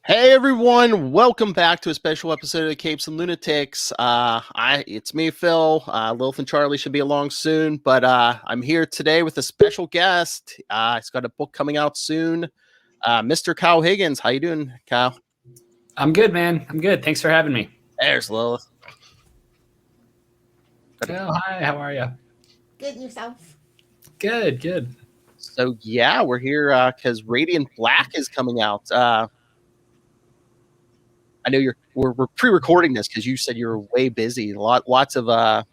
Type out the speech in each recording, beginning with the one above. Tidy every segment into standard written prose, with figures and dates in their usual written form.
Hey everyone, welcome back to a special episode of the Capes and Lunatics. It's me, Phil. Lilith and Charlie should be along soon, but I'm here today with a special guest. He's got a book coming out soon. Mr. Kyle Higgins. How you doing, Kyle? I'm good, man. I'm good. Thanks for having me. There's Lilith. Oh, hi. How are you? Good, and yourself? Good. So yeah, we're here because Radiant Black is coming out. I know we're pre-recording this because you said you were way busy. Lots of the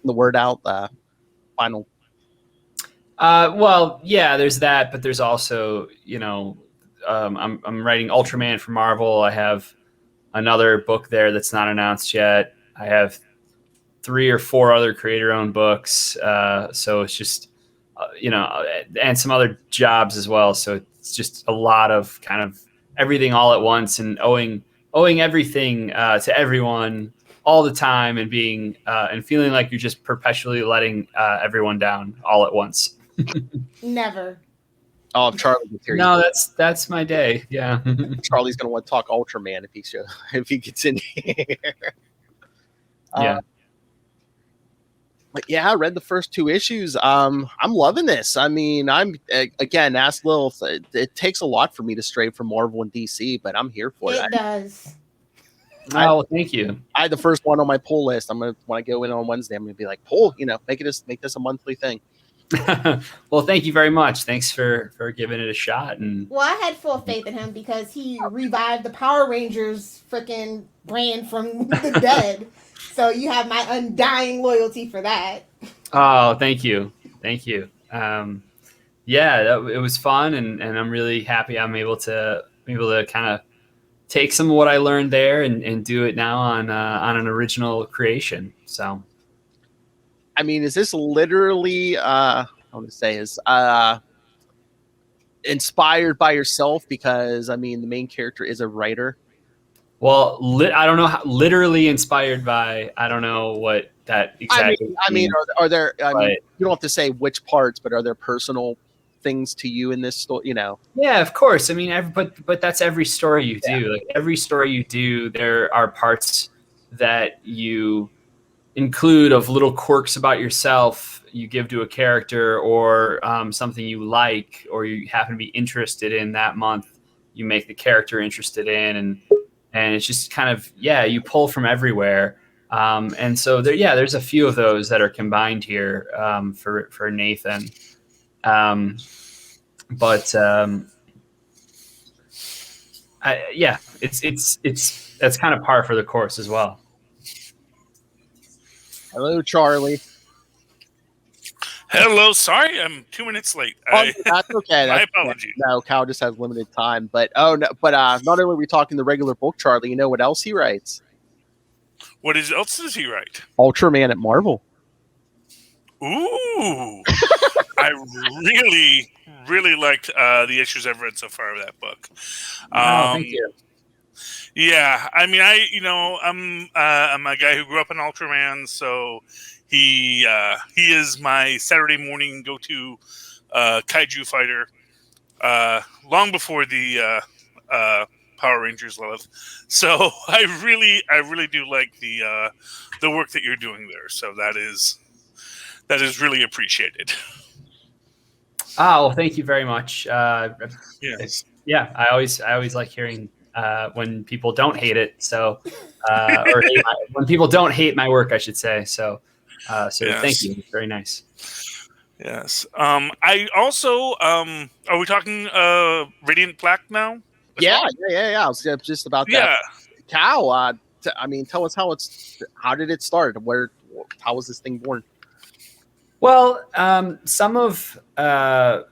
word out final. Well, yeah, there's that, but there's also, I'm writing Ultraman for Marvel. I have another book there that's not announced yet. I have 3 or 4 other creator-owned books. So it's just, and some other jobs as well. So it's just a lot of kind of everything all at once and owing everything to everyone all the time and being and feeling like you're just perpetually letting everyone down all at once. Never. Oh, if Charlie gets here. No, that's my day. Yeah. Charlie's gonna want to talk Ultraman if he gets in here. Yeah. But yeah, I read the first 2 issues. I'm loving this. I mean, I'm again, ask Lil. It takes a lot for me to stray from Marvel and DC, but I'm here for it. It does. Oh, well, thank you. I had the first one on my pull list. I'm gonna when I go in on Wednesday, I'm gonna be like, pull, make this a monthly thing. Well, thank you very much. Thanks for giving it a shot. And Well, I had full faith in him because he revived the Power Rangers freaking brand from the dead. So you have my undying loyalty for that. Oh, thank you. Yeah, it was fun, and I'm really happy I'm able to kind of take some of what I learned there and do it now on an original creation. So, I mean, is this literally I want to say is inspired by yourself? Because I mean, the main character is a writer. Well, I don't know how literally inspired by. I don't know what that exactly. I mean, are there? I mean, you don't have to say which parts, but are there personal things to you in this story? Yeah, of course. I mean, but that's every story you do. Yeah. Like every story you do, there are parts that you include of little quirks about yourself you give to a character, or something you like, or you happen to be interested in that month. You make the character interested in, and it's just kind of, you pull from everywhere. And so there's a few of those that are combined here for Nathan. It's that's kind of par for the course as well. Hello, Charlie. Hello, sorry, I'm 2 minutes late. That's okay. My apologies. No, Cal just has limited time. But not only are we talking the regular book, Charlie, you know what else he writes? What else does he write? Ultraman at Marvel. Ooh, I really liked the issues I've read so far of that book. Thank you. Yeah, I mean, I'm a guy who grew up in Ultraman, so he is my Saturday morning go-to kaiju fighter. Long before the Power Rangers love. So I really do like the work that you're doing there. So that is really appreciated. Oh, well, thank you very much. Yes. Yeah, I always like hearing when people don't hate it. So, when people don't hate my work, I should say. So yes. Thank you. It's very nice. Yes. I also are we talking Radiant Black now? Yeah. I was just about that. Yeah. Cal, I mean, tell us how did it start? How was this thing born? Well, some of the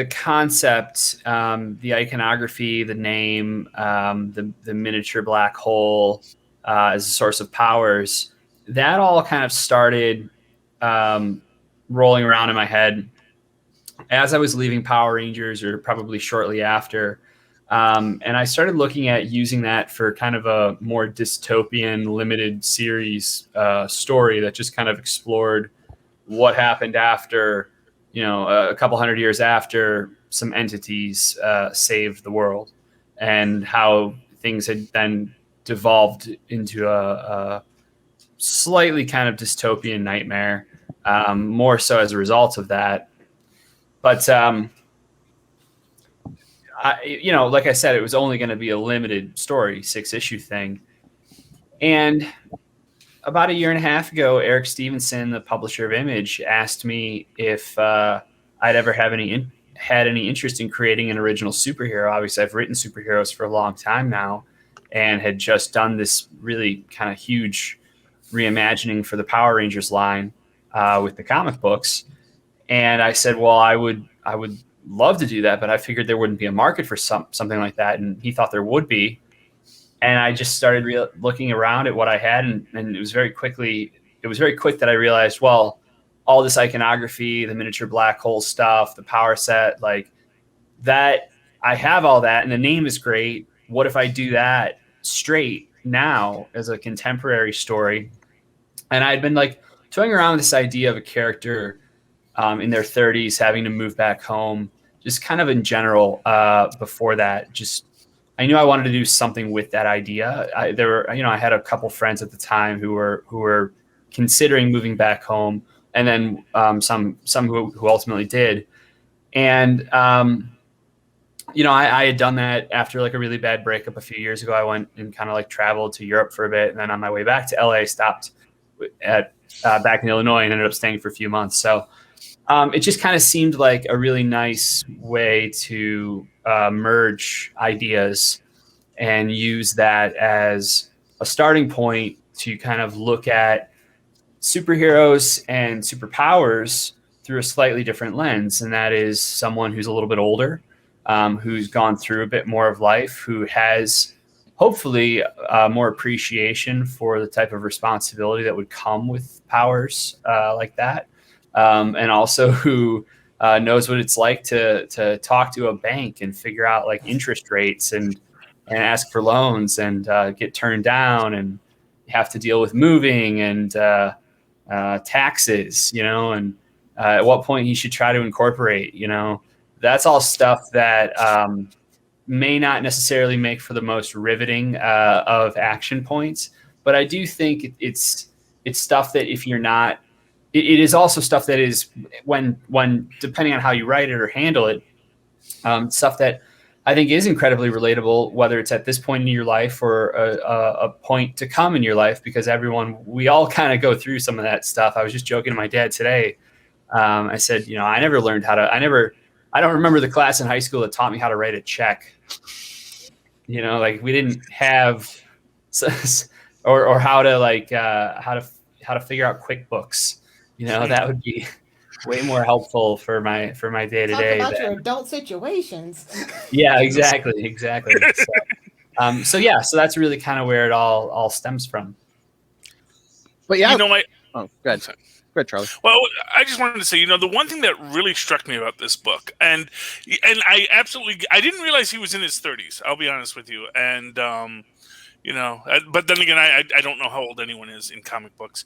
concept, the iconography, the name, the miniature black hole as a source of powers, that all kind of started rolling around in my head as I was leaving Power Rangers, or probably shortly after. And I started looking at using that for kind of a more dystopian limited series story that just kind of explored what happened after, a couple hundred years after, some entities saved the world, and how things had then devolved into a slightly kind of dystopian nightmare, more so as a result of that. But like I said, it was only going to be a limited story, 6-issue thing. And about a year and a half ago, Eric Stevenson, the publisher of Image, asked me if I'd ever had any interest in creating an original superhero. Obviously, I've written superheroes for a long time now, and had just done this really kind of huge reimagining for the Power Rangers line with the comic books. And I said, well, I would love to do that, but I figured there wouldn't be a market for something like that. And he thought there would be. And I just started looking around at what I had, and it was very quick that I realized, well, all this iconography, the miniature black hole stuff, the power set, like that, I have all that, and the name is great. What if I do that straight now as a contemporary story? And I'd been like toying around with this idea of a character in their 30s having to move back home, just kind of in general. Before that, just I knew I wanted to do something with that idea. I had a couple friends at the time who were considering moving back home, and then some who ultimately did. And I had done that after like a really bad breakup a few years ago. I went and kind of like traveled to Europe for a bit, and then on my way back to LA, stopped at back in Illinois and ended up staying for a few months. So it just kind of seemed like a really nice way to merge ideas and use that as a starting point to kind of look at superheroes and superpowers through a slightly different lens. And that is someone who's a little bit older, who's gone through a bit more of life, who has hopefully more appreciation for the type of responsibility that would come with powers like that. And also who knows what it's like to talk to a bank and figure out like interest rates and ask for loans and get turned down and have to deal with moving and taxes, and at what point you should try to incorporate, that's all stuff that may not necessarily make for the most riveting of action points. But I do think it's stuff that if you're not, it is also stuff that is when depending on how you write it or handle it, stuff that I think is incredibly relatable, whether it's at this point in your life or a point to come in your life, because we all kind of go through some of that stuff. I was just joking to my dad today. I said, I never learned I don't remember the class in high school that taught me how to write a check. Like we didn't have, or how to figure out QuickBooks. That would be way more helpful for my day to day. Talk about your adult situations. Yeah, exactly. So that's really kind of where it all stems from. But yeah, go ahead. Go ahead, Charlie. Well, I just wanted to say, the one thing that really struck me about this book, and I didn't realize he was in his 30s. I'll be honest with you, and but then again, I don't know how old anyone is in comic books.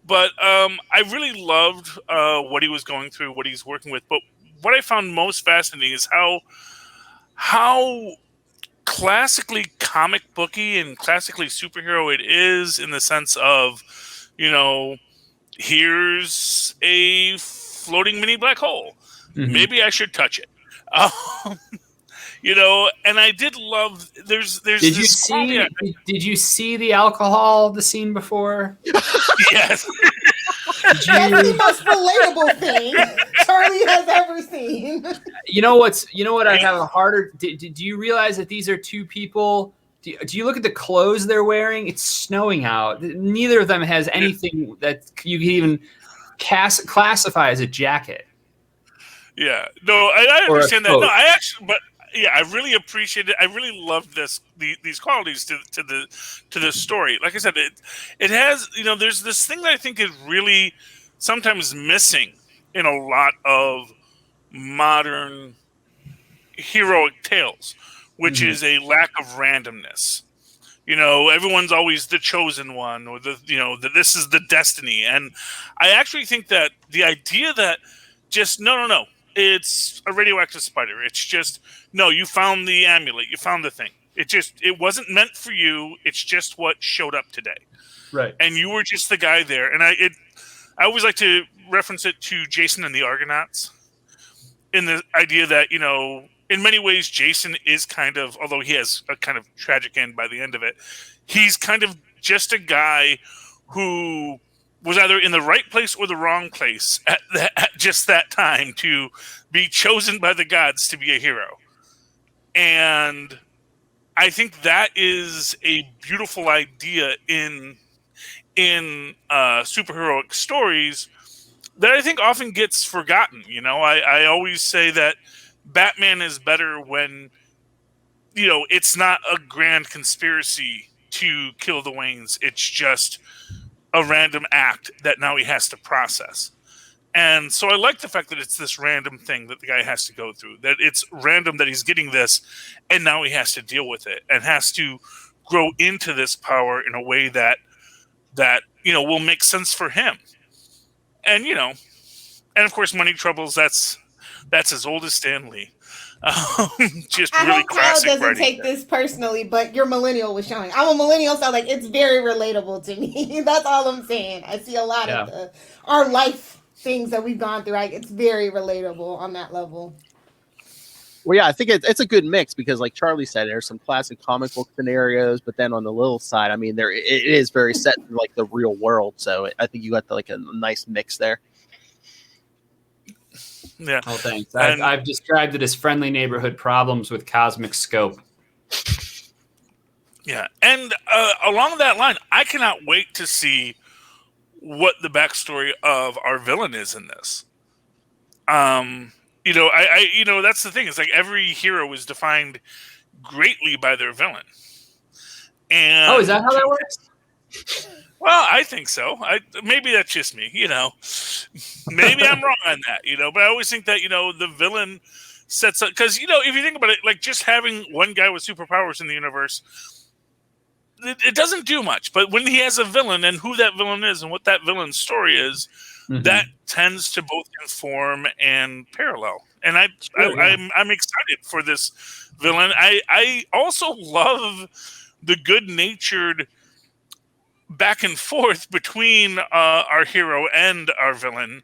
But I really loved what he was going through, what he's working with. But what I found most fascinating is how classically comic booky and classically superhero it is, in the sense of, here's a floating mini black hole. Mm-hmm. Maybe I should touch it. And I did love. There's. Did you see the alcohol? The scene before? Yes. That's the most relatable thing Charlie has ever seen. You know what? I have a harder. Do you realize that these are two people? Do you look at the clothes they're wearing? It's snowing out. Neither of them has anything that you can even classify as a jacket. Yeah. No, I understand that. No, I actually, but. Yeah, I really appreciate it. I really loved these qualities to the story. Like I said, it has, there's this thing that I think is really sometimes missing in a lot of modern heroic tales, which is a lack of randomness. everyone's always the chosen one, or that this is the destiny. And I actually think that the idea that just no, it's a radioactive spider. It's just no, you found the amulet, you found the thing. It wasn't meant for you. It's just what showed up today, Right. and you were just the guy there. And I always like to reference it to Jason and the Argonauts, in the idea that in many ways, Jason is kind of, although he has a kind of tragic end by the end of it, he's kind of just a guy who was either in the right place or the wrong place at just that time to be chosen by the gods to be a hero. And I think that is a beautiful idea in superheroic stories that I think often gets forgotten. I always say that Batman is better when, it's not a grand conspiracy to kill the Waynes. It's just a random act that now he has to process. And so I like the fact that it's this random thing that the guy has to go through, that it's random that he's getting this, and now he has to deal with it and has to grow into this power in a way that will make sense for him. And, and of course, money troubles, that's as old as Stan Lee. Just I really hope Kyle classic doesn't writing. take this personally, but your millennial was showing. I'm a millennial, so it's very relatable to me. That's all I'm saying. I see a lot of our life things that we've gone through. It's very relatable on that level. Well, yeah, I think it's a good mix because, like Charlie said, there's some classic comic book scenarios, but then on the little side, I mean, it is very set in like the real world. So I think you got a nice mix there. Yeah. Oh, thanks. I've described it as friendly neighborhood problems with cosmic scope. Yeah, and along that line, I cannot wait to see what the backstory of our villain is in this. I that's the thing. It's like every hero is defined greatly by their villain. And is that how that works? Well, I think so. Maybe that's just me, Maybe I'm wrong on that, But I always think that, the villain sets up... Because, if you think about it, like just having one guy with superpowers in the universe, it doesn't do much. But when he has a villain and who that villain is and what that villain's story is, that tends to both inform and parallel. And I'm excited for this villain. I also love the good-natured back and forth between our hero and our villain,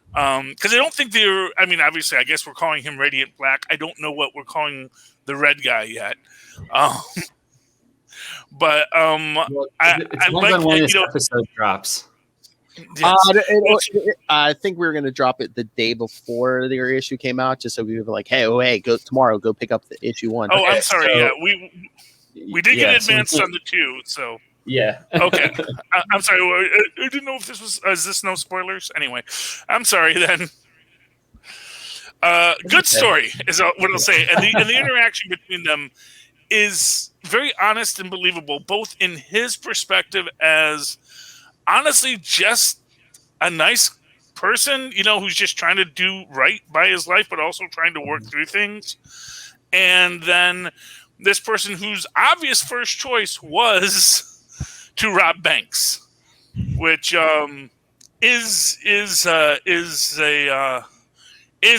because I don't think they're... I mean, obviously, I guess we're calling him Radiant Black. I don't know what we're calling the red guy yet, but I like when this episode drops. Yes. I think we were going to drop it the day before the issue came out, just so we were like, hey, go tomorrow, go pick up the issue 1. Oh, I'm sorry. So, we did get advanced on the 2, so. Yeah. Okay. I'm sorry. I didn't know if this was... Is this no spoilers? Anyway, I'm sorry then. Good story is what I'll say. And the interaction between them is very honest and believable, both in his perspective as honestly just a nice person, who's just trying to do right by his life, but also trying to work through things. And then this person whose obvious first choice was to rob banks, which is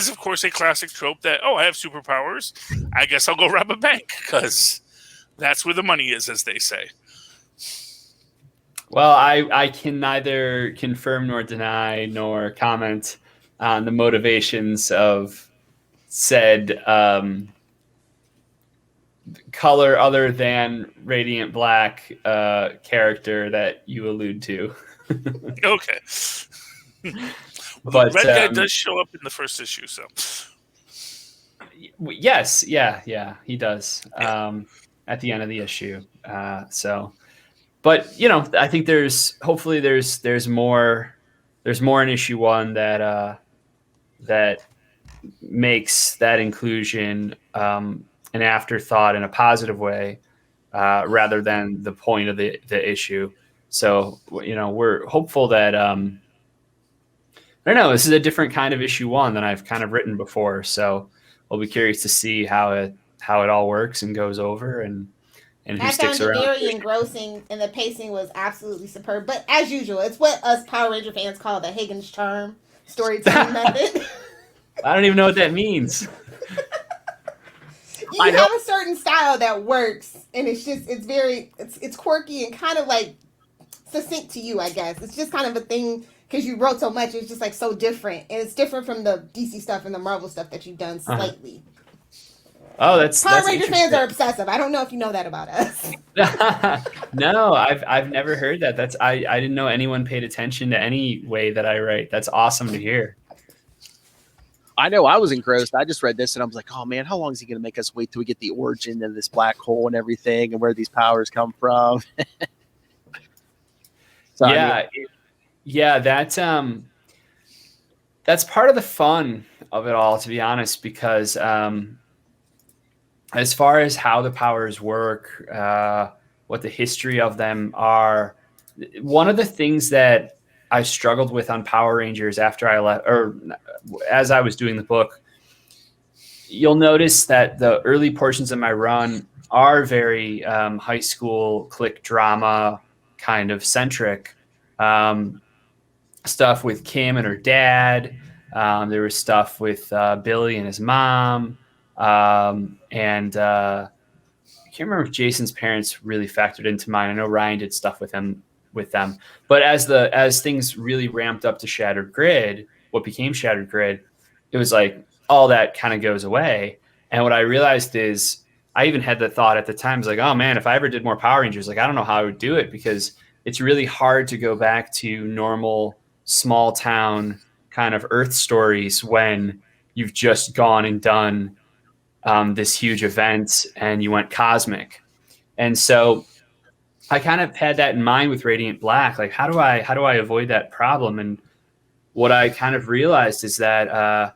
of course a classic trope that, I have superpowers, I guess I'll go rob a bank because that's where the money is, as they say. Well, I can neither confirm nor deny nor comment on the motivations of said color other than Radiant Black character that you allude to. Okay. But the red guy does show up in the first issue, so. Yes, yeah, he does. At the end of the issue. But I think there's more in issue 1 that makes that inclusion an afterthought in a positive way, rather than the point of the issue. So we're hopeful that I don't know. This is a different kind of issue 1 than I've kind of written before. So we'll be curious to see how it all works and goes over, and and who I sticks found it around. very engrossing, and the pacing was absolutely superb. But as usual, it's what us Power Ranger fans call the Higgins charm storytelling method. I don't even know what that means. You have a certain style that works, and it's quirky and kind of like succinct to you, I guess. It's just kind of a thing because you wrote so much. It's just like so different, and it's different from the DC stuff and the Marvel stuff that you've done slightly. Oh, that's Power Ranger fans are obsessive. I don't know if you know that about us. No, I've never heard that. I didn't know anyone paid attention to any way that I write. That's awesome to hear. I know I was engrossed. I just read this and I was like, oh man, how long is he going to make us wait till we get the origin of this black hole and everything and where these powers come from? So, yeah, that's part of the fun of it all, to be honest, because as far as how the powers work, what the history of them are, one of the things that I struggled with on Power Rangers after I left, or as I was doing the book, you'll notice that the early portions of my run are very high school clique drama kind of centric. Stuff with Kim and her dad. There was stuff with Billy and his mom. And I can't remember if Jason's parents really factored into mine. I know Ryan did stuff with them. But as things really ramped up to Shattered Grid, what became Shattered Grid, it was like all that kind of goes away. And what I realized is I even had the thought at the time, was like, oh man, if I ever did more Power Rangers, like I don't know how I would do it, because it's really hard to go back to normal small town kind of Earth stories when you've just gone and done this huge event and you went cosmic. And so I kind of had that in mind with Radiant Black. Like, how do I avoid that problem? And what I kind of realized is that,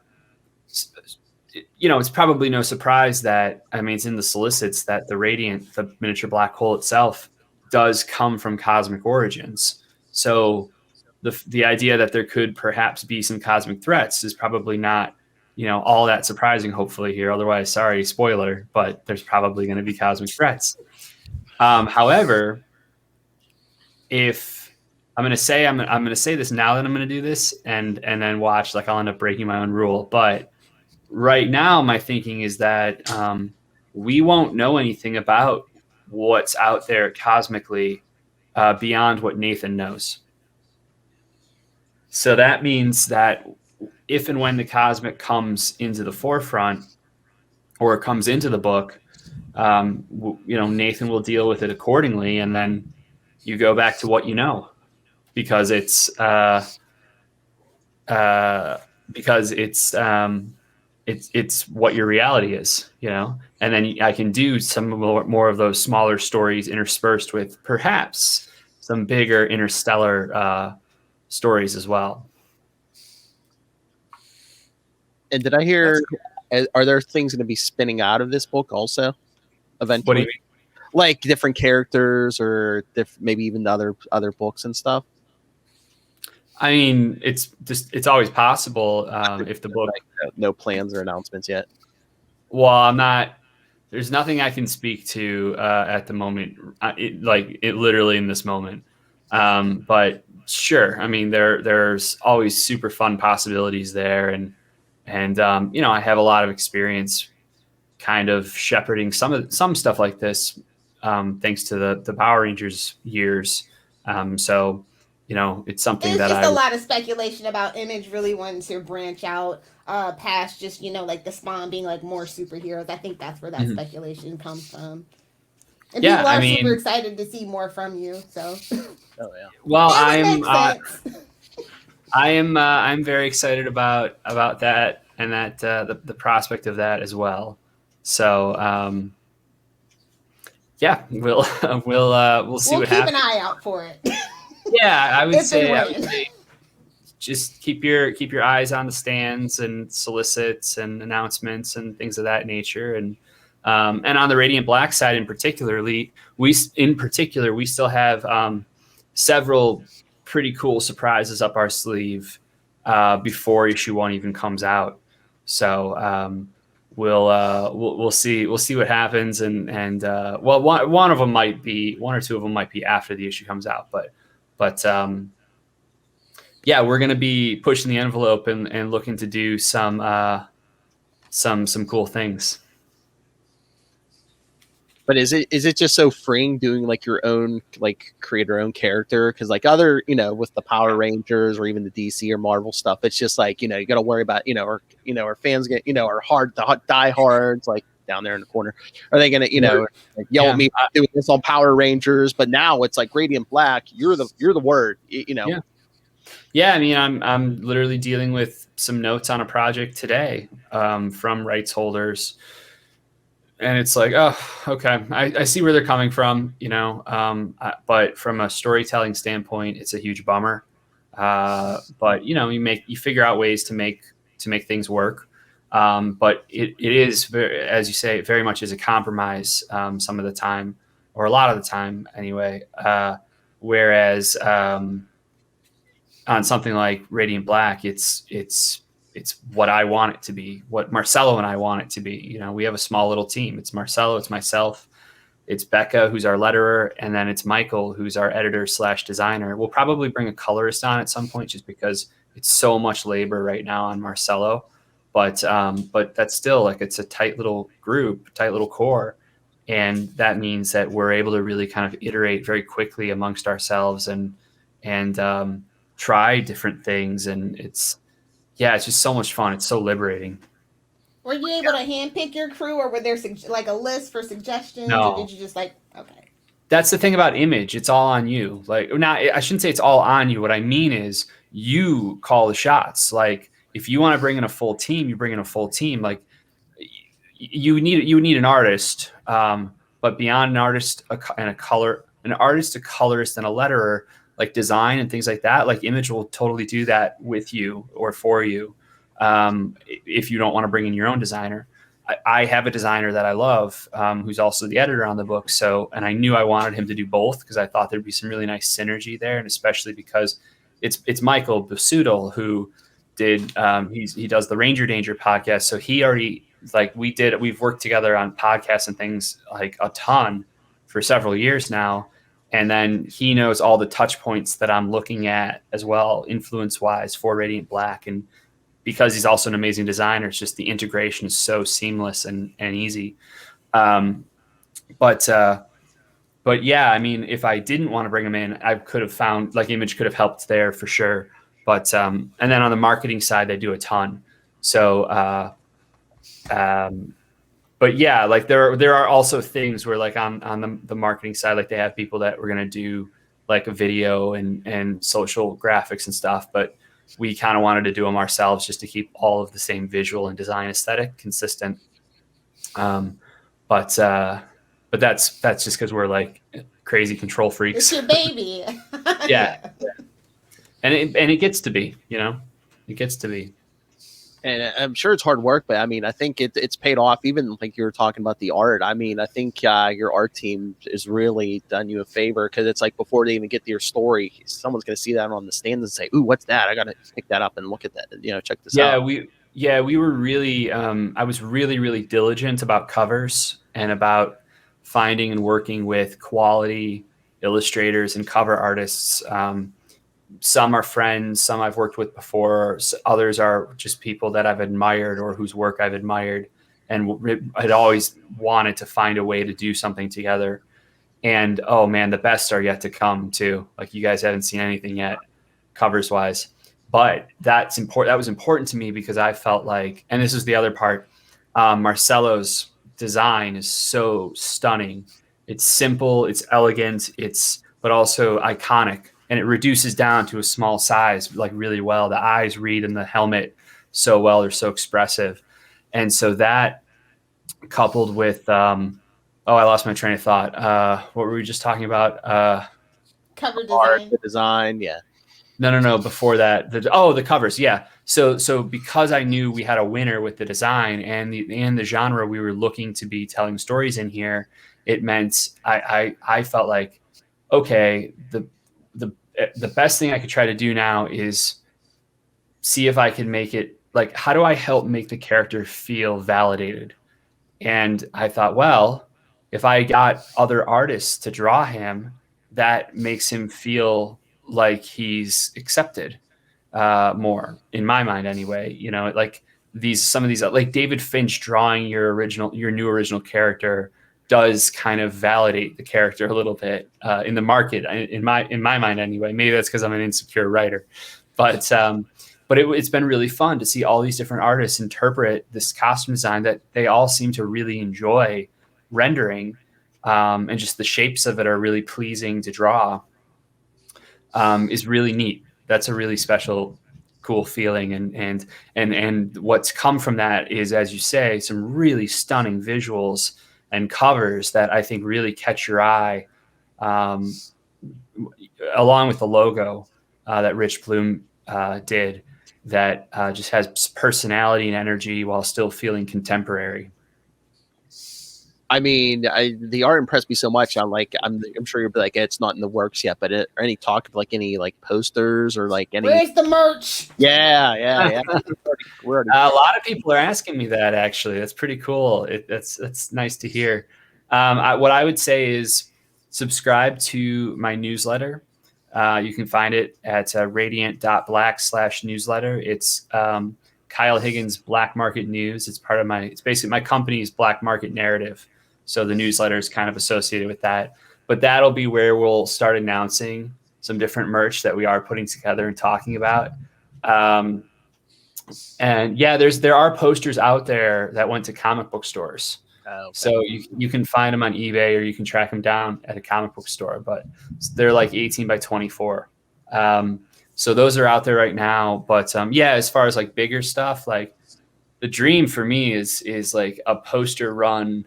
it's probably no surprise that, I mean, it's in the solicits that the miniature black hole itself does come from cosmic origins. So the idea that there could perhaps be some cosmic threats is probably not, all that surprising, hopefully here. Otherwise, sorry, spoiler, but there's probably going to be cosmic threats. However, if I'm going to say this now that I'm going to do this, and then watch, like I'll end up breaking my own rule. But right now, my thinking is that we won't know anything about what's out there cosmically beyond what Nathan knows. So that means that if and when the cosmic comes into the forefront or comes into the book, Nathan will deal with it accordingly, and then you go back to what you know, because it's what your reality is, and then I can do some more of those smaller stories interspersed with perhaps some bigger interstellar stories as well. And did I hear, are there things going to be spinning out of this book also eventually? What do you mean? Like different characters or maybe even other books and stuff? I mean, it's always possible if the book... No plans or announcements yet. Well, there's nothing I can speak to at the moment, it literally in this moment. But sure, I mean, there's always super fun possibilities there. And I have a lot of experience kind of shepherding some stuff like this, thanks to the Power Rangers years. So, it's something it's that just a lot of speculation about Image really wanting to branch out past just, like the Spawn being like more superheroes. I think that's where that speculation comes from. And people are super excited to see more from you. So, oh yeah. Well, I'm very excited about that, and that the prospect of that as well. So we'll see what happens. We'll keep an eye out for it. Yeah, I would say just keep your eyes on the stands and solicits and announcements and things of that nature. And on the Radiant Black side in particular, we still have several pretty cool surprises up our sleeve before issue 1 even comes out. So we'll see what happens, and well, one of them might be, one or two of them might be after the issue comes out, but yeah, we're gonna be pushing the envelope and looking to do some cool things. But is it just so freeing doing like your own, like create your own character? Because like other, with the Power Rangers or even the DC or Marvel stuff, it's just like, you got to worry about, our fans get, are diehards like down there in the corner. Are they gonna, like yell at me doing this on Power Rangers? But now it's like Radiant Black. You're the word, Yeah. Yeah, I mean, I'm literally dealing with some notes on a project today from rights holders. And it's like, oh, okay, I see where they're coming from, but from a storytelling standpoint, it's a huge bummer. But you figure out ways to make things work. But it is very, as you say, very much is a compromise some of the time, or a lot of the time anyway. Whereas on something like Radiant Black, it's what I want it to be, what Marcelo and I want it to be. We have a small little team. It's Marcelo, it's myself, it's Becca, who's our letterer, and then it's Michael, who's our editor/designer. We'll probably bring a colorist on at some point just because it's so much labor right now on Marcelo. But that's still like, it's a tight little group, tight little core. And that means that we're able to really kind of iterate very quickly amongst ourselves and try different things. And it's just so much fun. It's so liberating. Were you able to handpick your crew, or were there like a list for suggestions? No. Or did you just like, okay. That's the thing about Image. It's all on you. Like, now, I shouldn't say it's all on you. What I mean is you call the shots. Like, if you want to bring in a full team, you bring in a full team. Like, you need an artist, but beyond an artist and an artist, a colorist, and a letterer, like design and things like that, like Image will totally do that with you or for you. If you don't want to bring in your own designer. I have a designer that I love, who's also the editor on the book. And I knew I wanted him to do both because I thought there'd be some really nice synergy there. And especially because it's Michael Busudal who did, he does the Ranger Danger podcast. So he already, like we've worked together on podcasts and things like a ton for several years now. And then he knows all the touch points that I'm looking at as well, influence wise, for Radiant Black. And because he's also an amazing designer, it's just the integration is so seamless and easy. But yeah, I mean, if I didn't want to bring him in, I could have found, like, Image could have helped there for sure. But and then on the marketing side, they do a ton. So but yeah, like there are also things where, like, on the marketing side, like they have people that were going to do like a video and social graphics and stuff, but we kind of wanted to do them ourselves just to keep all of the same visual and design aesthetic consistent. But that's just because we're like crazy control freaks. It's your baby. Yeah. And it gets to be, it gets to be. And I'm sure it's hard work, but I mean, I think it's paid off. Even like you were talking about the art. I mean, I think your art team has really done you a favor, because it's like before they even get to your story, someone's going to see that on the stand and say, "Ooh, what's that? I got to pick that up and look at that. Check this out." We were really. I was really, really diligent about covers and about finding and working with quality illustrators and cover artists. Some are friends, some I've worked with before. Others are just people that I've admired or whose work I've admired and had always wanted to find a way to do something together. And, oh man, the best are yet to come too. Like, you guys haven't seen anything yet covers wise, but that's important. That was important to me because I felt like, and this is the other part, Marcelo's design is so stunning. It's simple, it's elegant, but also iconic. And it reduces down to a small size, like, really well. The eyes read in the helmet so well. They're so expressive. And so that, coupled with, I lost my train of thought. What were we just talking about? Cover design. Art, the design, yeah. No. Before that, the covers, yeah. So because I knew we had a winner with the design and the genre we were looking to be telling stories in here, it meant I felt like, okay, the best thing I could try to do now is see if I can make it like, how do I help make the character feel validated? And I thought, well, if I got other artists to draw him, that makes him feel like he's accepted more, in my mind anyway. You know, like some of these, like David Finch drawing your new original character does kind of validate the character a little bit in the market, in my mind anyway. Maybe that's because I'm an insecure writer, but it's been really fun to see all these different artists interpret this costume design that they all seem to really enjoy rendering, and just the shapes of it are really pleasing to draw. Is really neat. That's a really special, cool feeling, and what's come from that is, as you say, some really stunning visuals and covers that I think really catch your eye, along with the logo that Rich Bloom did, that just has personality and energy while still feeling contemporary. I mean, the art impressed me so much. I'm sure you'll be like, it's not in the works yet, but any talk of like any like posters or like any? Where's the merch? Yeah. A lot of people are asking me that, actually. That's pretty cool. That's nice to hear. What I would say is subscribe to my newsletter. You can find it at radiant.black/newsletter. It's Kyle Higgins Black Market News. It's basically my company's Black Market narrative. So the newsletter is kind of associated with that. But that'll be where we'll start announcing some different merch that we are putting together and talking about. And yeah, there are posters out there that went to comic book stores. Okay. So you can find them on eBay, or you can track them down at a comic book store, but they're like 18 by 24. So those are out there right now. But yeah, as far as like bigger stuff, like the dream for me is like a poster run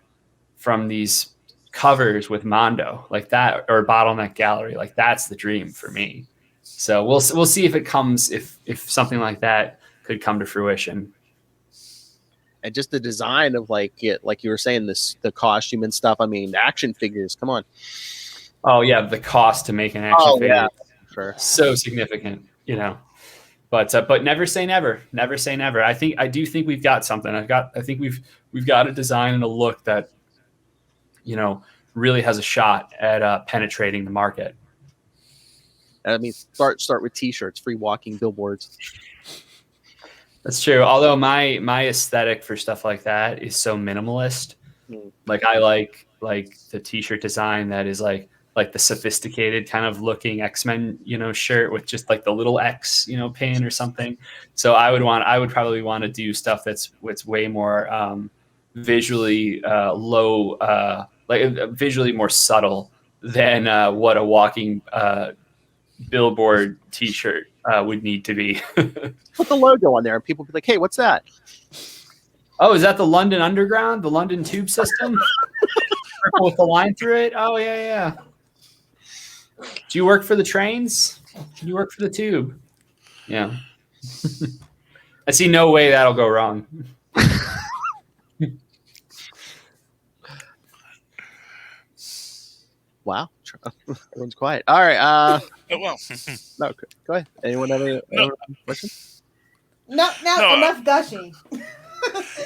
from these covers with Mondo, like that, or Bottleneck Gallery. Like that's the dream for me. So we'll see if it comes, if something like that could come to fruition. And just the design of like you were saying, the costume and stuff. I mean, action figures. Come on. Oh yeah, the cost to make an action figure, yeah, sure. So significant, you know. But never say never. Never say never. I do think we've got something. I think we've got a design and a look that, you know, really has a shot at penetrating the market. I mean, start with T-shirts, free walking billboards. That's true. Although my aesthetic for stuff like that is so minimalist. Like I like the T-shirt design that is like the sophisticated kind of looking X-Men, you know, shirt with just like the little X, you know, pin or something. So I would probably want to do stuff that's way more visually low, like visually more subtle than what a walking billboard T-shirt would need to be. Put the logo on there and people be like, hey, what's that? Oh, is that the London Underground, the London Tube System? Circle with the line through it? Oh, yeah. Do you work for the trains? Do you work for the tube? Yeah. I see no way that'll go wrong. Wow. Everyone's quiet. All right. Oh, well. No, go ahead. Anyone have a question? No, enough gushing.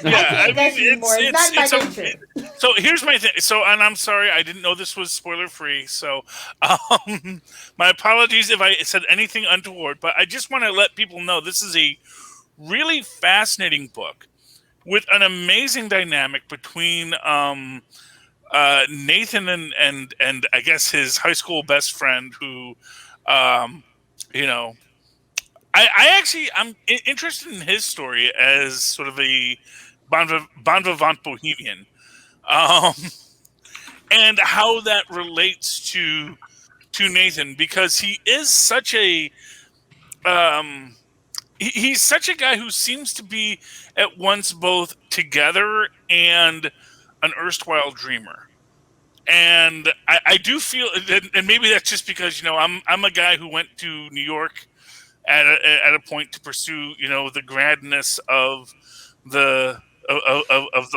Yeah, It's not my nature. So here's my thing. So, and I'm sorry, I didn't know this was spoiler free. So, my apologies if I said anything untoward. But I just want to let people know this is a really fascinating book with an amazing dynamic between Nathan and I guess his high school best friend, who, you know. I'm interested in his story as sort of a bon vivant bohemian, and how that relates to Nathan, because he is such a he's such a guy who seems to be at once both together and an erstwhile dreamer. And I do feel, and maybe that's just because, you know, I'm a guy who went to New York at a point to pursue, you know, the grandness of the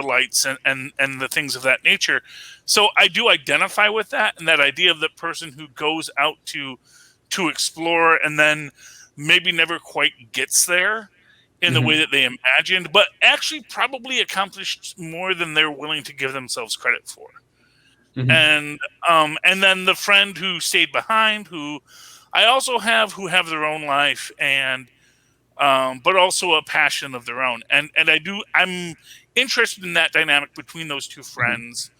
lights and the things of that nature. So I do identify with that, and that idea of the person who goes out to explore and then maybe never quite gets there, in the way that they imagined, but actually probably accomplished more than they're willing to give themselves credit for. And then the friend who stayed behind, who I also have, who have their own life and but also a passion of their own. And I'm interested in that dynamic between those two friends,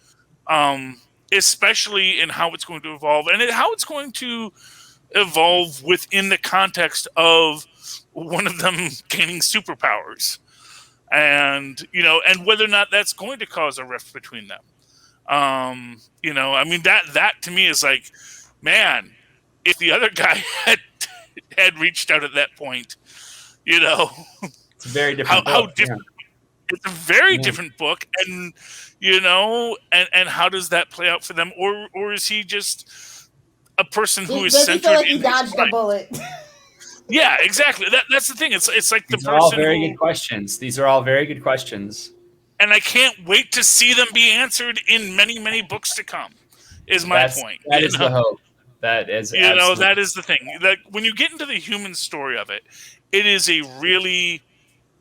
especially in how it's going to evolve and how it's going to evolve within the context of one of them gaining superpowers, and and whether or not that's going to cause a rift between them. I mean, that to me is like, man, if the other guy had reached out at that point, it's a very different book. How different. It's a very different book, and and how does that play out for them, or is he just a person who is centered? Does he feel like he dodged a bullet? Yeah, exactly. That's the thing. It's like These the are all person. very good questions. These are all very good questions, and I can't wait to see them be answered in many, many books to come. Is my point. That is the hope. That is that is the thing. That when you get into the human story of it, it is a really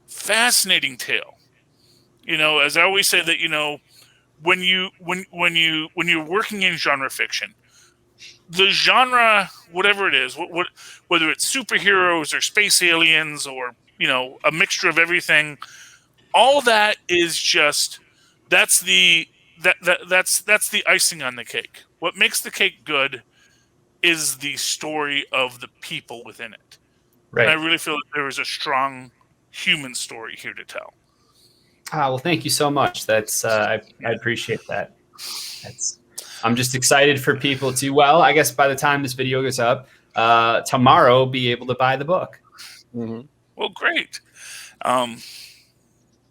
fascinating tale. As I always say that when you're working in genre fiction, the genre, whatever it is, whether it's superheroes or space aliens or a mixture of everything, all that is just that's the icing on the cake. What makes the cake good is the story of the people within it. Right. And I really feel that there is a strong human story here to tell. Well, thank you so much. That's I appreciate that. I'm just excited for people to, well, I guess by the time this video goes up, tomorrow be able to buy the book. Well, great.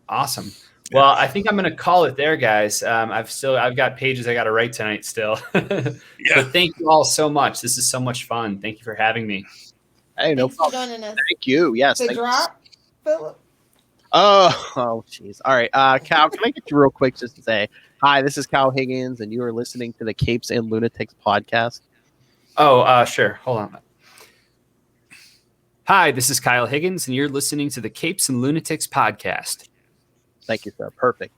Awesome. Well, I think I'm going to call it there, guys. I've got pages I got to write tonight still. But thank you all so much. This is so much fun. Thank you for having me. Hey, no problem. Thank you. Yes. The drop, Philip. Oh, jeez. All right. Cal, can I get you real quick just to say, hi, this is Cal Higgins, and you are listening to the Capes and Lunatics podcast. Oh, sure. Hold on. Hi, this is Kyle Higgins, and you're listening to the Capes and Lunatics podcast. Thank you, sir. Perfect.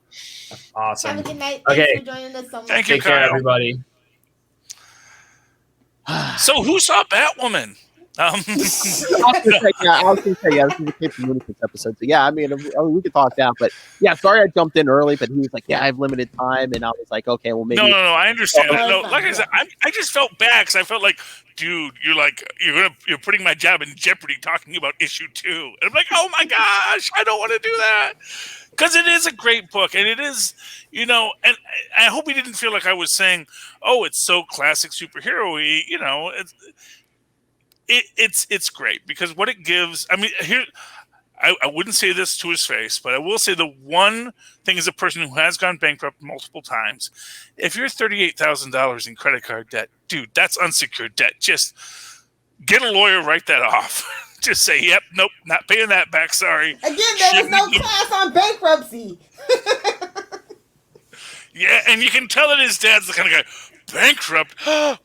Awesome. Have a good night. Okay. Thanks for joining us so much. Thank you, Take care, Kyle. everybody. So who saw Batwoman? I was going to say, this is the Capes and Lunatics episode. So, yeah, I mean, we could talk now. But, yeah, sorry I jumped in early. But he was like, yeah, I have limited time. And I was like, okay, well, maybe. No, I understand. Like I said, I just felt bad because I felt like, dude, you're putting my job in jeopardy talking about issue 2. And I'm like, oh, my gosh, I don't want to do that. Because it is a great book, and it is, and I hope he didn't feel like I was saying, oh, it's so classic superhero-y, it's great, because what it gives, I mean, here, I wouldn't say this to his face, but I will say the one thing as a person who has gone bankrupt multiple times, if you're $38,000 in credit card debt, dude, that's unsecured debt. Just get a lawyer, write that off. Just say, yep, nope, not paying that back, sorry. Again, there was no class on bankruptcy. Yeah, and you can tell that his dad's the kind of guy, bankrupt,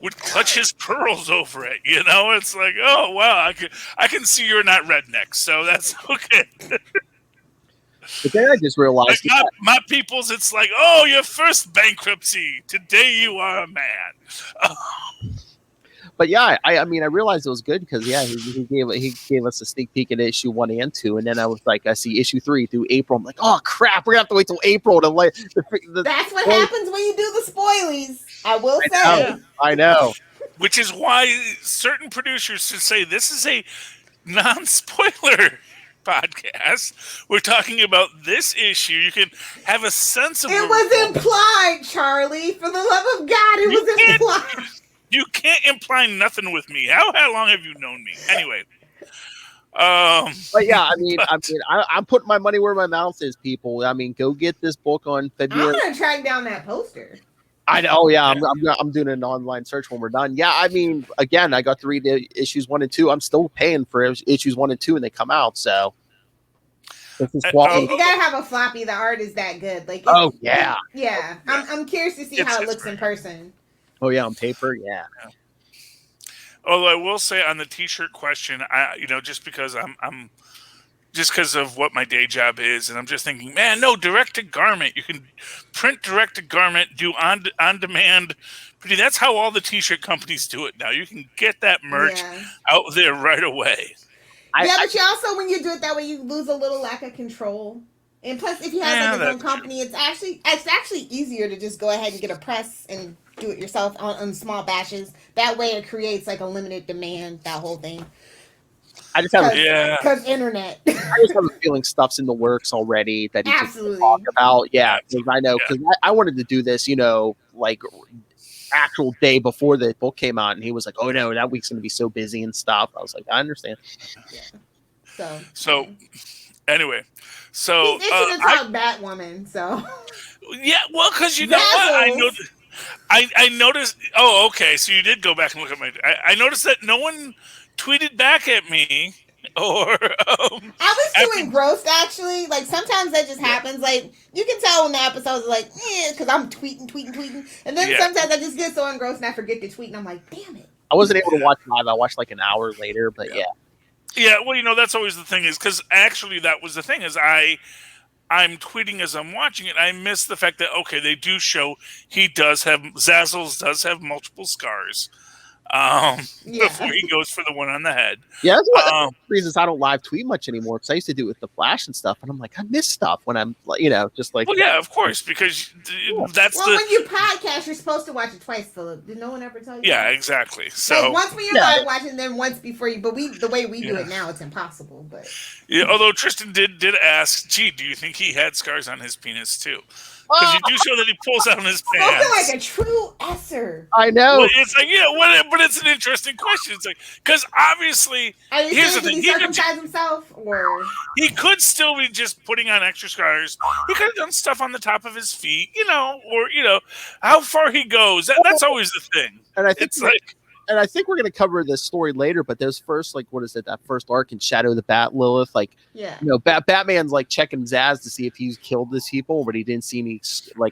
would clutch his pearls over it. It's like, oh, wow, I can see you're not redneck, so that's okay. But then I just realized. Like my people's, it's like, oh, your first bankruptcy. Today you are a man. But yeah, I mean, I realized it was good because he gave us a sneak peek at issue 1 and 2, and then I was like, I see issue 3 through April. I'm like, oh crap, we're gonna have to wait till April to like. That's what happens when you do the spoilies. I will say. I know. Which is why certain producers should say this is a non-spoiler podcast. We're talking about this issue. You can have a sense of. It was implied, Charlie. For the love of God, it was implied. You can't imply nothing with me. How long have you known me? Anyway. But yeah, I mean, I'm putting my money where my mouth is, people. I mean, go get this book on February. I'm gonna track down that poster. I know. Oh, yeah, I'm doing an online search when we're done. Yeah, I mean, again, I got to read issues 1 and 2. I'm still paying for issues 1 and 2 when they come out. So. This is you gotta have a floppy. The art is that good. Like, yeah. I'm curious to see how it looks in person. Oh yeah, on paper, yeah. Although I will say on the T-shirt question, just because just because of what my day job is, and I'm just thinking, man, no, direct to garment. You can print direct to garment, do on demand. That's how all the t-shirt companies do it now. You can get that merch out there right away. But you also, when you do it that way, you lose a little lack of control. And plus, if he has like his own company, it's actually easier to just go ahead and get a press and do it yourself on small batches. That way, it creates like a limited demand. That whole thing. I just have because internet. I just have a feeling stuff's in the works already that he can talk about. Yeah, because I know because I wanted to do this, like actual day before the book came out, and he was like, "Oh no, that week's going to be so busy and stuff." I was like, "I understand." Yeah. So anyway, so he's itching to talk Batwoman. So yeah, well, because you know what, I noticed. Oh, okay. So you did go back and look at my. I noticed that no one tweeted back at me, or I was too engrossed. Actually, like sometimes that just happens. Like you can tell when the episodes are like, because I'm tweeting, and then sometimes I just get so engrossed and I forget to tweet, and I'm like, damn it. I wasn't able to watch live. I watched like an hour later, but yeah. Yeah, well, that's always the thing is because actually that was the thing is I'm tweeting as I'm watching it. I miss the fact that they do show Zazzles does have multiple scars before he goes for the one on the head. Yeah, that's one of the reasons I don't live tweet much anymore because I used to do it with the Flash and stuff, and I'm like, I miss stuff when I'm just like. Well, yeah, of course, because that's when you podcast, you're supposed to watch it twice, Philip. Did no one ever tell you? Yeah, that? Exactly. So like once when you're live watching, then once before you. But the way we do it now, it's impossible. But although Tristan did ask, gee, do you think he had scars on his penis too? Because you do show that he pulls out his pants. Spoken like a true esser. I know. Well, it's like, but it's an interesting question. It's like, because obviously, here's the thing. He circumcised himself, or he could still be just putting on extra scars. He could have done stuff on the top of his feet, or how far he goes. That's always the thing. And I think and I think we're going to cover this story later, but those first, that first arc in Shadow of the Bat Lilith, Batman's like checking Zaz to see if he's killed these people, but he didn't see any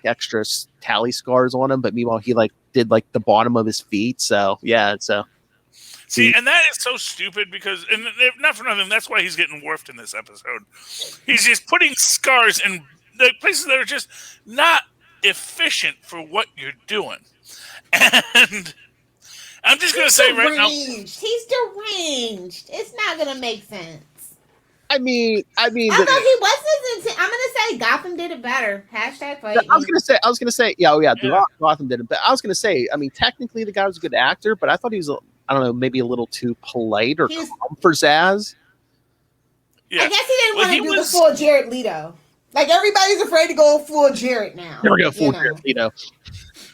extra tally scars on him. But meanwhile, he did the bottom of his feet. So yeah, see, and that is so stupid because, and not for nothing, that's why he's getting dwarfed in this episode. He's just putting scars in the places that are just not efficient for what you're doing, and. I'm just going to say right now. He's deranged. It's not going to make sense. I mean. Although he wasn't. I'm going to say Gotham did it better. Hashtag fight. I was going to say. Gotham did it. But I was going to say. I mean, technically, the guy was a good actor, but I thought he was. I don't know, maybe a little too polite or calm for Zaz. Yeah. I guess he didn't want to do the full Jared Leto. Like everybody's afraid to go full Jared now. Never go full Jared Leto.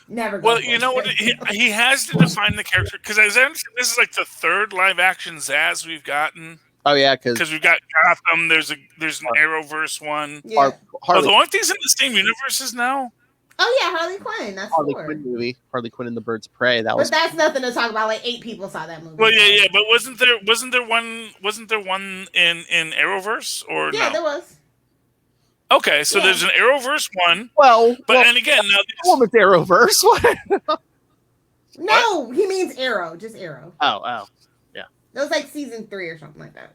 Never. Well, you know what? He has to define the character because this is like the third live action Zaz we've gotten. Oh yeah, because we've got Gotham. There's an Arrowverse one. Yeah. Although aren't these in the same universes now? Oh yeah, Harley Quinn. That's Harley Quinn movie. Harley Quinn and the Birds of Prey. But that's nothing to talk about. Like 8 people saw that movie. Well, yeah. But wasn't there one in Arrowverse or yeah, no? there was. Okay, so there's an Arrowverse one. And again, now the woman's Arrowverse. No, he means Arrow, just Arrow. Oh, yeah. That was like season 3 or something like that.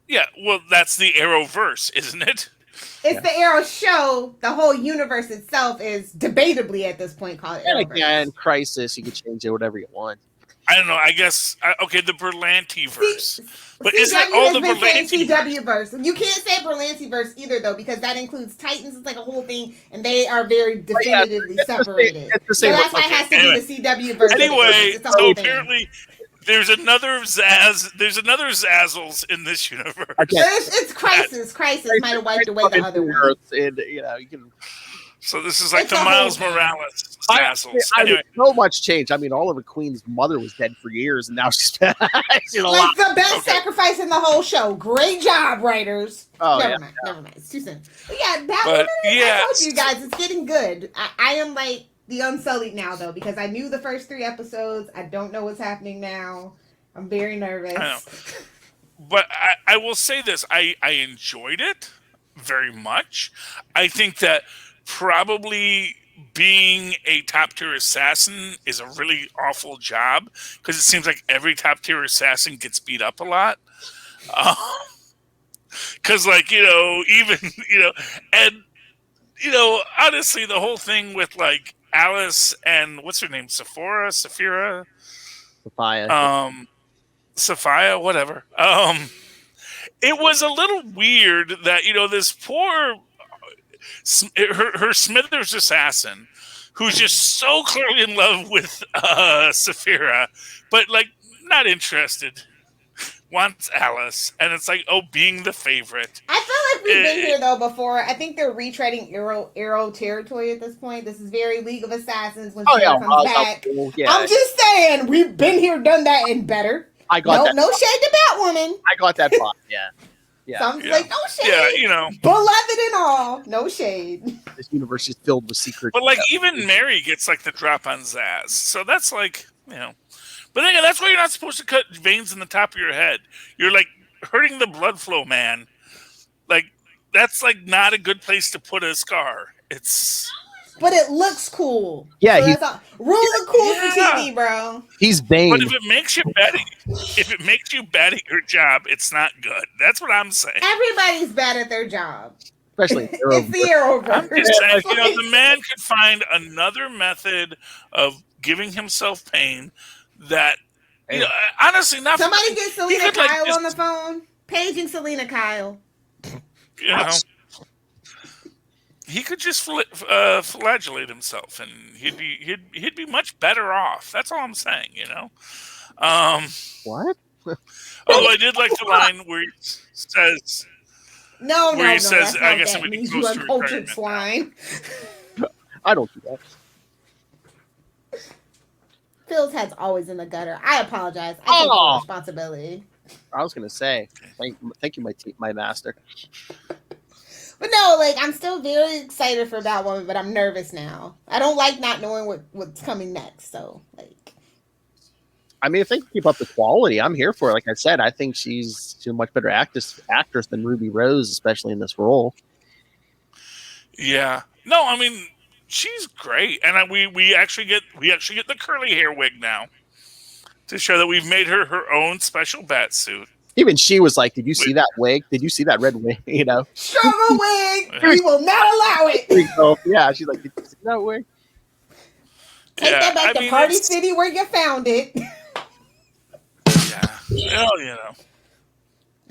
Yeah, well, that's the Arrowverse, isn't it? It's the Arrow show. The whole universe itself is debatably at this point called Arrowverse. And again, Crisis, you can change it whatever you want. I don't know. I guess the Berlanti-verse. But isn't it all the Berlanti CW-verse? You can't say Berlanti-verse either, though, because that includes Titans. It's like a whole thing, and they are very definitively separated. So that's why it has to be the CW-verse. Anyway, so apparently there's another Zazzles in this universe. It's Crisis. Crisis might have wiped away the other one. And, you can... So this is like the Miles Morales Zazzles. Anyway. So much change. I mean, Oliver Queen's mother was dead for years, and now she's the best sacrifice in the whole show. Great job, writers. Oh, never mind. It's too soon. But I told you guys, it's getting good. I am like the Unsullied now, though, because I knew the first 3 episodes. I don't know what's happening now. I'm very nervous. I know. But I will say this. I enjoyed it very much. I think that probably being a top tier assassin is a really awful job because it seems like every top tier assassin gets beat up a lot. because like even and honestly, the whole thing with like Alice and what's her name, Saphira, Sophia, whatever. It was a little weird that this poor her Smithers assassin, who's just so clearly in love with Saphira, but like not interested, wants Alice, and it's like, being the favorite. I feel like we've been here though before. I think they're retreading Arrow territory at this point. This is very League of Assassins when Sarah comes back. Cool. Yeah. I'm just saying, we've been here, done that, and better. I got that. No shade to Batwoman. I got that vibe. Yeah. Yeah. So I'm like, no shade. Yeah, beloved and all, no shade. This universe is filled with secrets. But like, even Mary gets like the drop on Zaz, so that's like, But then that's why you're not supposed to cut veins in the top of your head. You're like hurting the blood flow, man. Like that's like not a good place to put a scar. But it looks cool. Yeah, so that's cool for TV, bro. He's Bane. But if it makes you bad at your job, it's not good. That's what I'm saying. Everybody's bad at their job. Especially it's the Arrowverse. I'm just saying, the man could find another method of giving himself pain that, honestly, not. Somebody get Selena Kyle on the phone. Paging Selena Kyle. He could just flagellate himself, and he'd be much better off. That's all I'm saying, What? Although I did like the line where he says, "No, says, I guess that means you uncultured swine." I don't do that. Phil's head's always in the gutter. I apologize. I take full responsibility. I was gonna say, thank you, my master. But no, like, I'm still very excited for Batwoman, but I'm nervous now. I don't like not knowing what's coming next. So, like, I mean, if they keep up the quality, I'm here for it. Like I said, I think she's a much better actress than Ruby Rose, especially in this role. Yeah. No, I mean, she's great, and we actually get the curly hair wig now to show that we've made her own special bat suit. Even she was like, "Did you see that wig? Did you see that red wig? Struggle wig. We will not allow it." Yeah, she's like, "Did you see that wig? Take that back to Party City where you found it." Yeah.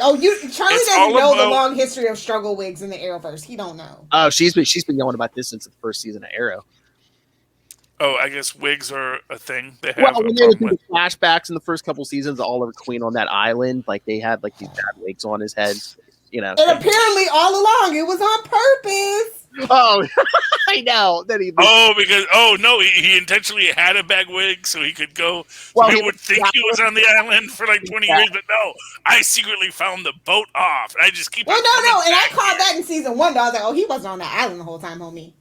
Oh, Charlie doesn't know the long history of struggle wigs in the Arrowverse. He don't know. Oh, she's been yelling about this since the first season of Arrow. Oh, I guess wigs are a thing. They have when they would do the flashbacks in the first couple seasons of Oliver Queen on that island, like they had like these bad wigs on his head, And apparently all along it was on purpose. Oh, I know. He intentionally had a bag wig so he could go. Well, he would think he was on the island for like 20 years, but no, I secretly found the boat off. I just keep. Well, no, and I caught that in season 1. I was like, he wasn't on the island the whole time, homie.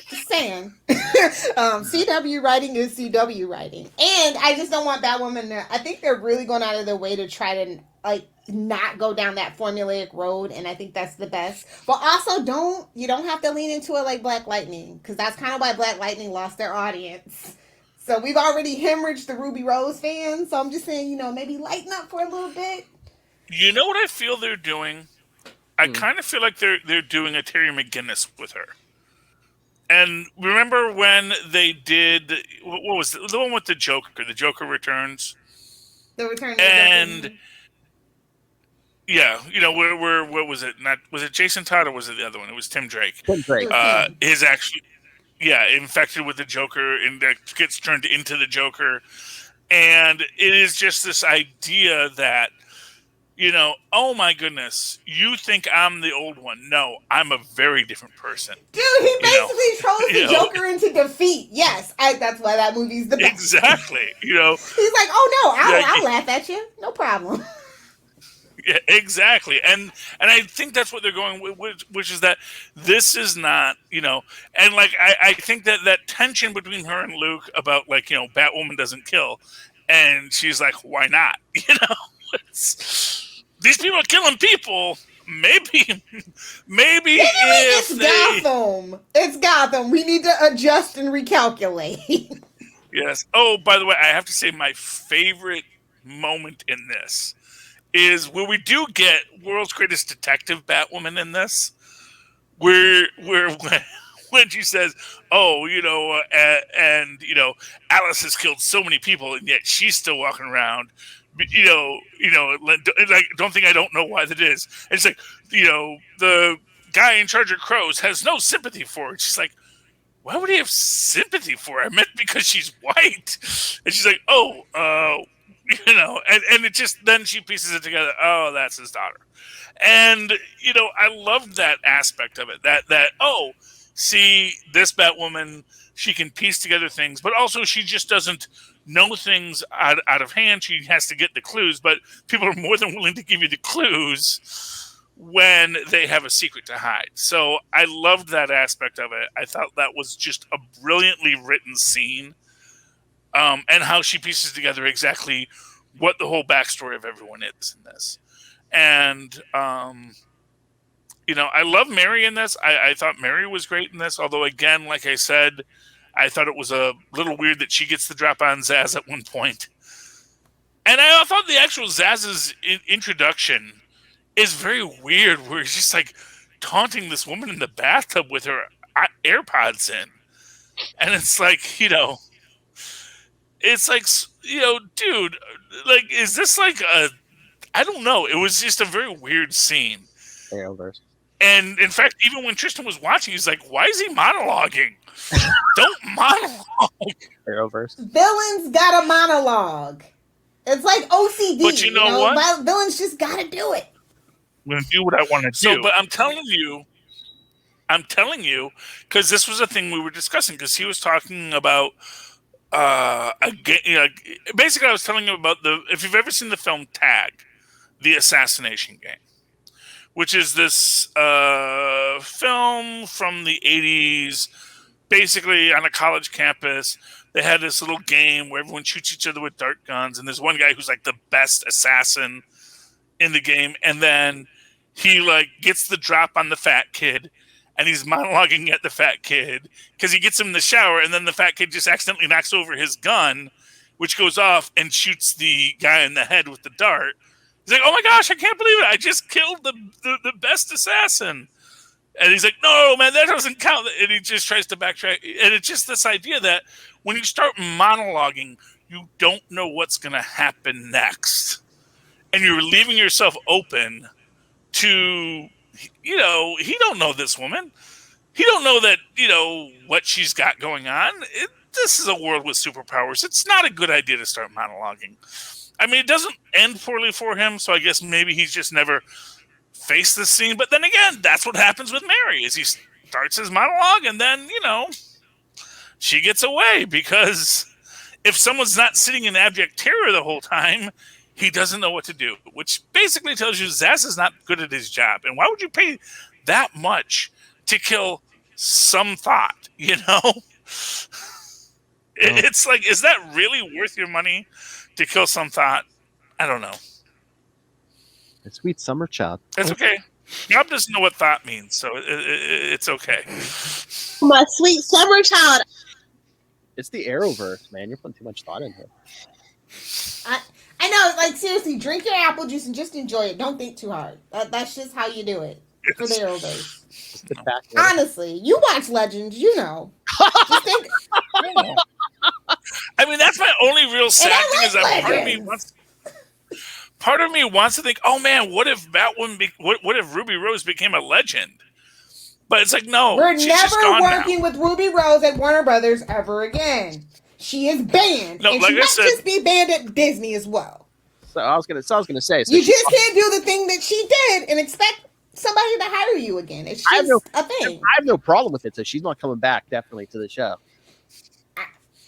Just saying. CW writing is CW writing, and I just don't want Batwoman to. I think they're really going out of their way to try to not go down that formulaic road, and I think that's the best. But also, you don't have to lean into it like Black Lightning, because that's kind of why Black Lightning lost their audience. So we've already hemorrhaged the Ruby Rose fans. So I'm just saying, maybe lighten up for a little bit. You know what I feel they're doing? I kind of feel like they're doing a Terry McGinnis with her. And remember when they did what was the one with the Joker? The Joker Returns. The Return. And yeah, where what was it? Was it Jason Todd or was it the other one? It was Tim Drake. Tim Drake. Is actually infected with the Joker and that gets turned into the Joker, and it is just this idea that. Oh my goodness, you think I'm the old one. No, I'm a very different person. Dude, he basically trolls the Joker into defeat. Yes, that's why that movie's the best. Exactly. He's like, oh no, I'll laugh at you. No problem. Yeah, exactly. And I think that's what they're going with, which is that this is not, and I think that tension between her and Luke about Batwoman doesn't kill. And she's like, why not? These people are killing people. Maybe it's Gotham. It's Gotham. We need to adjust and recalculate. Yes. Oh, by the way, I have to say my favorite moment in this is where we do get world's greatest detective Batwoman in this, where when she says, "Oh, and Alice has killed so many people, and yet she's still walking around." Like, don't think I don't know why that is. And it's like, the guy in charge of crows has no sympathy for her. She's like, why would he have sympathy for her? I meant because she's white. And she's like, and it just, then she pieces it together. Oh, that's his daughter. And, I loved that aspect of it. See, this Batwoman, she can piece together things, but also she just doesn't know things out of hand. She has to get the clues, but people are more than willing to give you the clues when they have a secret to hide. So I loved that aspect of it. I thought that was just a brilliantly written scene, and how she pieces together exactly what the whole backstory of everyone is in this. And, I love Mary in this. I thought Mary was great in this, although, again, like I said, I thought it was a little weird that she gets the drop on Zaz at one point. And I thought the actual Zaz's introduction is very weird, where he's just like taunting this woman in the bathtub with her AirPods in. And it's like, it's like, dude, like, is this like I don't know. It was just a very weird scene. And in fact, even when Tristan was watching, he's like, why is he monologuing? Don't monologue. Arrowverse. Villains got a monologue. It's like OCD. But you know what? Villains just gotta do it. I'm going to do what I want to do. But I'm telling you, because this was a thing we were discussing, because he was talking about, basically I was telling him about if you've ever seen the film Tag, the assassination game, which is this film from the 80s, basically on a college campus. They had this little game where everyone shoots each other with dart guns, and there's one guy who's like the best assassin in the game, and then he like gets the drop on the fat kid, and he's monologuing at the fat kid because he gets him in the shower, and then the fat kid just accidentally knocks over his gun, which goes off and shoots the guy in the head with the dart. He's like, oh my gosh, I can't believe it. I just killed the best assassin. And he's like, no, man, that doesn't count. And he just tries to backtrack. And it's just this idea that when you start monologuing, you don't know what's going to happen next. And you're leaving yourself open to, he don't know this woman. He don't know that, what she's got going on. This is a world with superpowers. It's not a good idea to start monologuing. I mean, it doesn't end poorly for him, so I guess maybe he's just never faced this scene. But then again, that's what happens with Mary, is he starts his monologue, and then, she gets away, because if someone's not sitting in abject terror the whole time, he doesn't know what to do, which basically tells you Zaz is not good at his job. And why would you pay that much to kill some thought, It's like, is that really worth your money to kill some thought? I don't know. A sweet summer child. It's okay. Rob doesn't know what thought means, so it's okay. My sweet summer child. It's the Arrowverse, man. You're putting too much thought into it. I know, like, seriously, drink your apple juice and just enjoy it. Don't think too hard. That's just how you do it for the Arrowverse. Honestly, you watch Legends, Just think. I mean, that's my only real sad thing, is that part of me wants to think, oh man, what if Batwoman? What if Ruby Rose became a legend? But it's like, no, we're she's never just gone working now. with Ruby Rose at Warner Brothers ever again. She is banned, no, and like she might just be banned at Disney as well. So I was gonna say, you just can't do the thing that she did and expect somebody to hire you again. It's just a thing. I have no problem with it. So she's not coming back, definitely, to the show.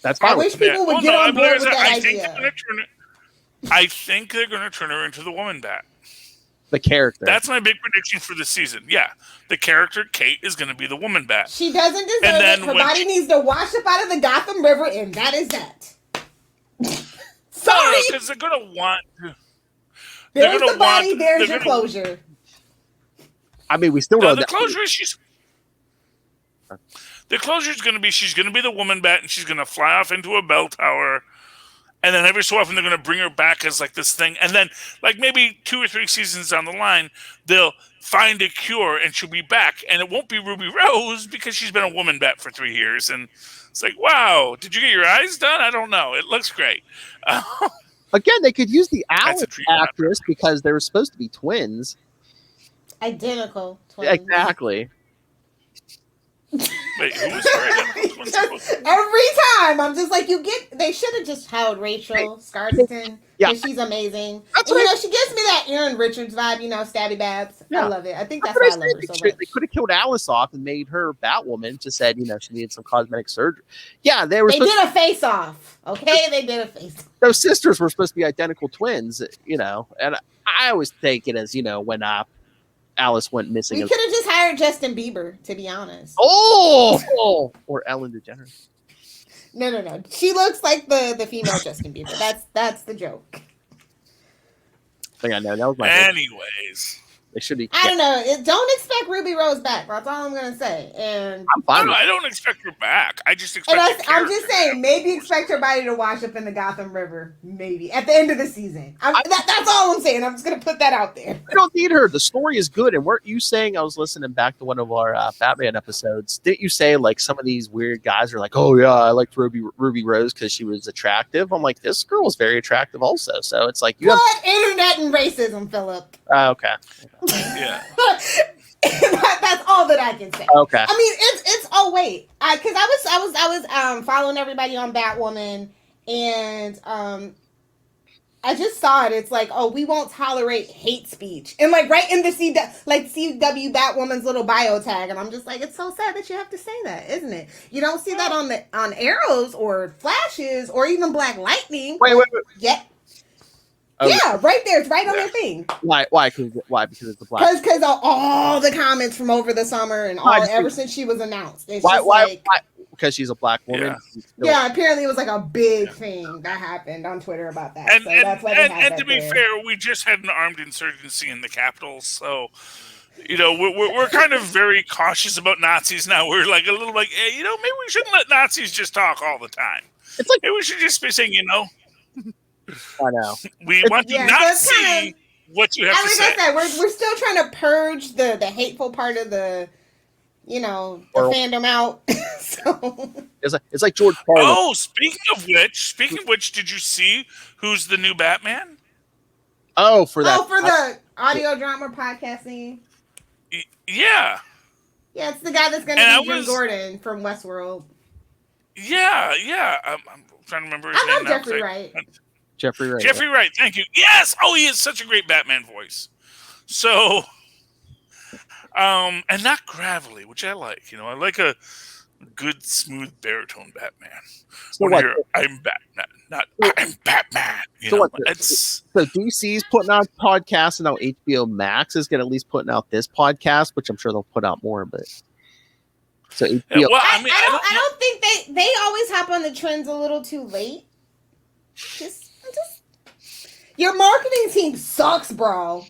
That's fine. I wish people would get on board with that idea. I think they're going to turn her into the woman bat. The character. That's my big prediction for the season. Yeah, the character Kate is going to be the woman bat. She doesn't deserve it. Her body needs to wash up out of the Gotham River, and that is that. Sorry, because they're going to want. There's the body. There's your closure. I mean, we still know the closure is the closure is going to be she's going to be the woman bat, and she's going to fly off into a bell tower, and then every so often they're going to bring her back as like this thing, and then like maybe 2 or 3 seasons down the line, they'll find a cure and she'll be back, and it won't be Ruby Rose because she's been a woman bat for 3 years, and it's like, wow, did you get your eyes done? I don't know. It looks great. Again, they could use the That's a Alice treat. actress because they were supposed to be twins. Identical twins. Exactly. Wait, who was her identical twin supposed to be? Every time I'm just like, they should have just held Rachel Scarleton. Yeah. Because she's amazing. That's And, what she gives me that Aaron Richards vibe, Stabby Babs. Yeah. I love it. I think that's what why I love her so much. They could have killed Alice off and made her Batwoman. Just said, she needed some cosmetic surgery. Yeah, they did a face off. Okay, they did a face off. Those sisters were supposed to be identical twins, and I always take it as, when Alice went missing. We could have just hired Justin Bieber, to be honest. Oh, or Ellen DeGeneres. No. She looks like the female Justin Bieber. That's the joke. I think I know. That was my Anyways. They should be. I don't know. Don't expect Ruby Rose back. That's all I'm gonna say. And I'm fine. I don't expect her back. I just expect. I'm just saying, maybe expect her body to wash up in the Gotham River. Maybe at the end of the season. That's all I'm saying. I'm just gonna put that out there. We don't need her. The story is good. And weren't you saying? I was listening back to one of our Batman episodes. Didn't you say like some of these weird guys are like, oh yeah, I liked Ruby Rose because she was attractive? I'm like, this girl was very attractive also. So it's like internet and racism, Philip. Okay. Yeah. That's all that I can say. Okay. I mean, it's oh wait, because I was following everybody on Batwoman, and I just saw it. It's like, oh, we won't tolerate hate speech, and like right in the CW Batwoman's little bio tag, and I'm just like, it's so sad that you have to say that, isn't it? You don't see that on Arrows or Flashes or even Black Lightning. Wait. Yeah. Oh, yeah, right there. It's right on their thing. Why? Why? Because it's the black. Because of all the comments from over the summer and ever since she was announced. It's why? Because she's a black woman. Yeah, apparently it was like a big thing that happened on Twitter about that. So that's why they had that to be fair, we just had an armed insurgency in the Capitol, so we're kind of very cautious about Nazis now. We're like a little like, hey, maybe we shouldn't let Nazis just talk all the time. It's like maybe we should just be saying, I know. We want to not see what you have to say. Like I said, we're still trying to purge the hateful part of the fandom out. So it's like George Carlin. Oh, speaking of which, did you see who's the new Batman? Oh, for the audio drama podcasting. Yeah. Yeah, it's the guy that's going to be Jim Gordon from Westworld. Yeah. I'm trying to remember his name. I love Jeffrey Wright. Jeffrey Wright. Jeffrey Wright, thank you. Yes! Oh, he has such a great Batman voice. So, and not gravelly, which I like. I like a good, smooth baritone Batman. So what? I'm Batman, not I'm Batman. So DC's putting out podcasts, and now HBO Max is going to at least putting out this podcast, which I'm sure they'll put out more. But so HBO. Yeah, well, I don't think they always hop on the trends a little too late. Just your marketing team sucks, bro.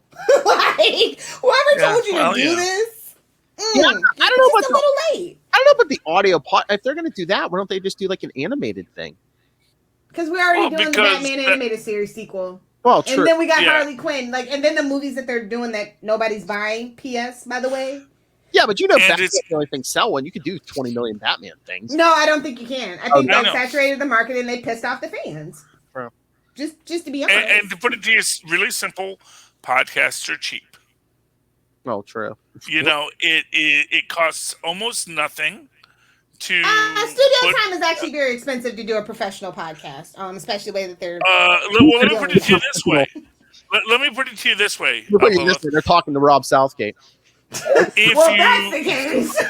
Like whoever told you to do this. I don't know about a little late. I don't know about the audio part. If they're going to do that, why don't they just do like an animated thing? Because we're already doing the Batman animated series sequel. Well, true. And then we got Harley Quinn. And then the movies that they're doing that nobody's buying. P.S. By the way. Yeah, but Batman's the only thing selling. You could do 20 million Batman things. No, I don't think you can. I think that saturated the market and they pissed off the fans. Bro. Just to be honest. And to put it to you, it's really simple. Podcasts are cheap. Well, true. It costs almost nothing to. Studio time is actually very expensive to do a professional podcast, especially the way that they're. Let me put it to you this way. Let me put it to you this way. They're talking to Rob Southgate. That's the case.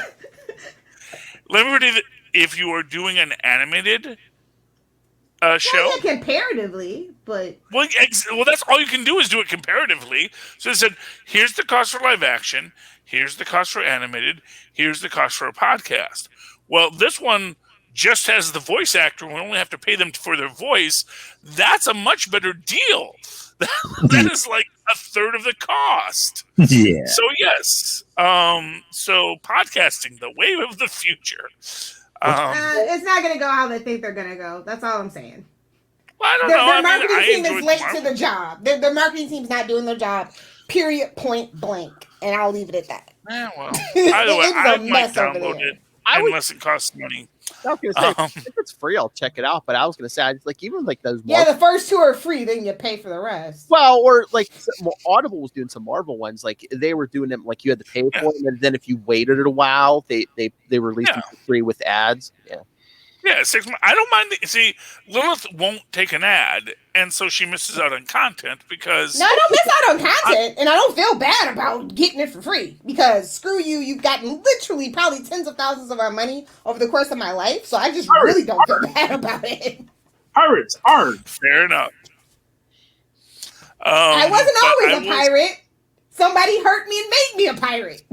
Let me put it. If you are doing an animated show, comparatively, but well, that's all you can do is do it comparatively. So they said, here's the cost for live action, here's the cost for animated, here's the cost for a podcast. Well, this one just has the voice actor. We only have to pay them for their voice. That's a much better deal. That is like a third of the cost. Yeah. So yes. So podcasting, the wave of the future. it's not going to go how they think they're going to go. That's all I'm saying. Well, I don't Their know. marketing team is enjoyed late Marvel. to the job. Their marketing team's not doing their job. Period. Point blank. And I'll leave it at that. Yeah, well, either way, It's a I might mess over download there. it unless it costs money. I was gonna say if it's free, I'll check it out. But I was gonna say, like even like those. Yeah, the first two are free. Then you pay for the rest. Well, or like Audible was doing some Marvel ones. Like they were doing them like you had to pay for them, and then if you waited a while, they released them for free with ads. Yeah. Yeah, 6 months. I don't mind. See, Lilith won't take an ad, and so she misses out on content because. No, I don't miss out on content, and I don't feel bad about getting it for free because screw you. You've gotten literally probably tens of thousands of our money over the course of my life, so I just really don't feel bad about it. Pirates, hard. Fair enough. I wasn't always a pirate. Somebody hurt me and made me a pirate.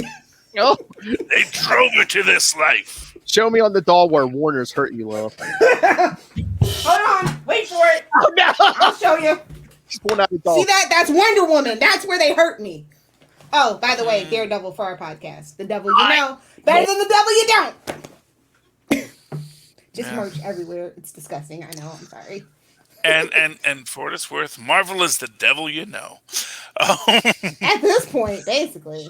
Oh, they drove her to this life. Show me on the doll where Warner's hurt you, Lil. Hold on, wait for it. Oh no! I'll show you. Just pulled out the doll. See that? That's Wonder Woman. That's where they hurt me. Oh, by the way, Daredevil for our podcast. The devil you know better than the devil you don't. Just merch everywhere. It's disgusting. I know. I'm sorry. And for what it's worth, Marvel is the devil you know. At this point, basically.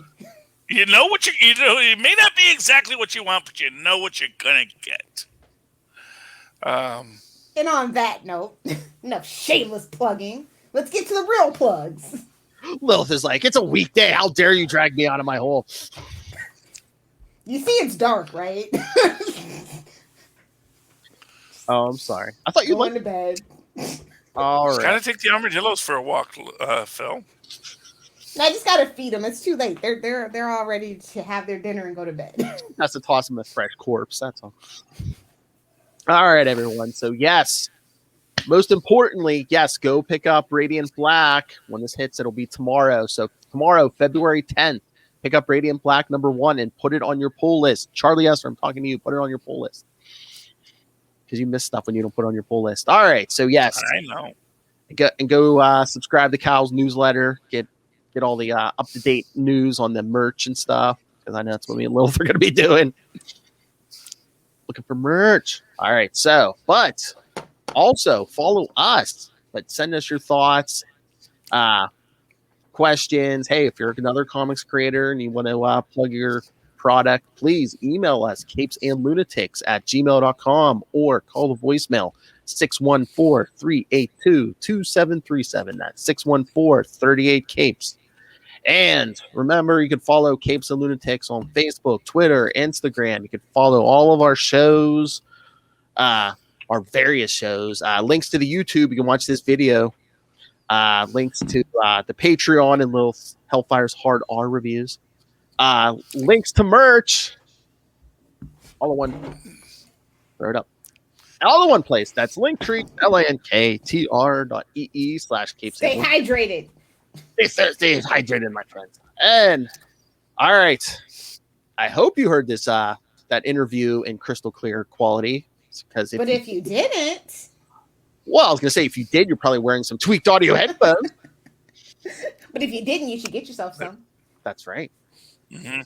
You know what you know. It may not be exactly what you want, but you know what you're gonna get. And on that note, enough shameless plugging. Let's get to the real plugs. Lilith is like, it's a weekday. How dare you drag me out of my hole? You see, it's dark, right? Oh, I'm sorry. I thought you Going liked. to bed. All right. Gotta take the armadillos for a walk, Phil. I just gotta feed them. It's too late. They're all ready to have their dinner and go to bed. That's to toss him a fresh corpse. That's all. All right, everyone. So yes, most importantly, yes, go pick up Radiant Black. When this hits, it'll be tomorrow. So tomorrow, February 10th, pick up Radiant Black #1 and put it on your pull list. Charlie Esser, I'm talking to you. Put it on your pull list because you miss stuff when you don't put it on your pull list. All right. So yes, I know. Go subscribe to Cal's newsletter. Get all the up-to-date news on the merch and stuff, because I know that's what me and Lilith are going to be doing. Looking for merch. All right, so, but also follow us, but send us your thoughts, questions. Hey, if you're another comics creator and you want to plug your product, please email us, capesandlunatics@gmail.com, or call the voicemail 614-382-2737. That's 614-38-CAPES. And remember, you can follow Capes and Lunatics on Facebook, Twitter, Instagram. You can follow all of our shows, our various shows. Links to the YouTube. You can watch this video. Links to the Patreon and Little Hellfire's Hard R reviews. Links to merch. All in one. Throw it up. All in one place. That's Linktree, linktr.ee/Capes. Stay hydrated. Stay hydrated, my friends. And all right, I hope you heard this that interview in crystal clear quality. Because if you didn't, well, I was gonna say if you did, you're probably wearing some tweaked audio headphones. But if you didn't, you should get yourself some. That's right. Mm-hmm.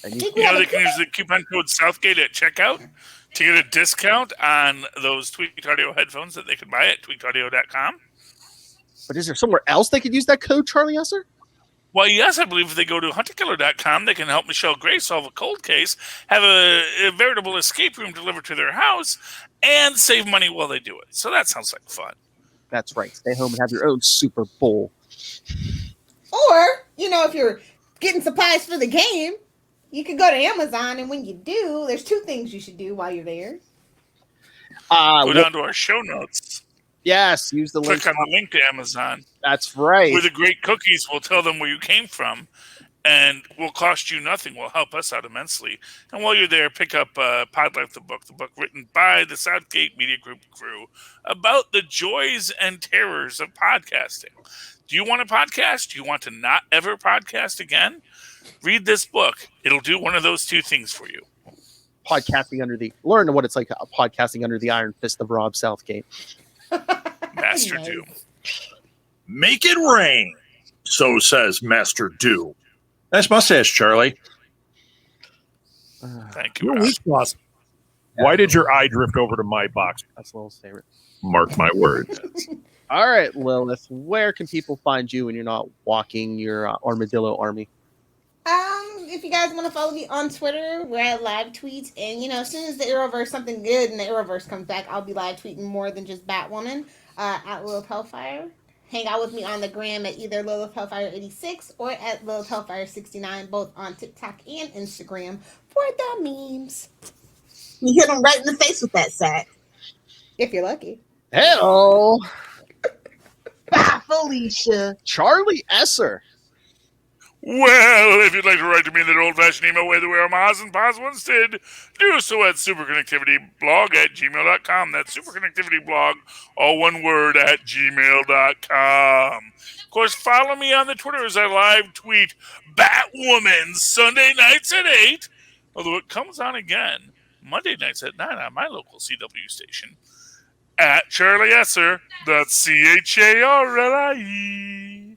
And they can use the coupon code Southgate at checkout to get a discount on those tweaked audio headphones that they could buy at tweakedaudio.com. But is there somewhere else they could use that code, Charlie Esser? Well, yes, I believe if they go to hunterkiller.com, they can help Michelle Gray solve a cold case, have a veritable escape room delivered to their house, and save money while they do it. So that sounds like fun. That's right. Stay home and have your own Super Bowl. Or, if you're getting supplies for the game, you can go to Amazon, and when you do, there's two things you should do while you're there. Go down to our show notes. Yes, use the link. Click on the link to Amazon. That's right. With the great cookies, we'll tell them where you came from, and will cost you nothing. Will help us out immensely. And while you're there, pick up Pod Life, the book written by the Southgate Media Group crew about the joys and terrors of podcasting. Do you want a podcast? Do you want to not ever podcast again? Read this book. It'll do one of those two things for you. Learn what it's like podcasting under the iron fist of Rob Southgate. Master Doom. Make it rain, so says Master Doom. Nice mustache, Charlie. Thank you. You're weak, boss. Why did your eye drift over to my box? That's Lilith's favorite. Mark my words. All right, Lilith, where can people find you when you're not walking your armadillo army? If you guys want to follow me on Twitter, where I live tweet, and as soon as the Arrowverse, something good in the Arrowverse comes back, I'll be live tweeting more than just Batwoman at Lilith Hellfire. Hang out with me on the gram at either Lilith Hellfire 86 or at Lilith Hellfire 69, both on TikTok and Instagram for the memes. You hit him right in the face with that sack. If you're lucky. Hello, Bye, Felicia. Charlie Esser. Well, if you'd like to write to me in that old-fashioned email way the way our Maz and Paz once did, do so at superconnectivityblog@gmail.com. That's superconnectivityblog, all one word, at gmail.com. Of course, follow me on the Twitter as I live tweet Batwoman Sunday nights at 8, although it comes on again Monday nights at 9 on my local CW station. At Charlie Esser, that's CharlieEsscr.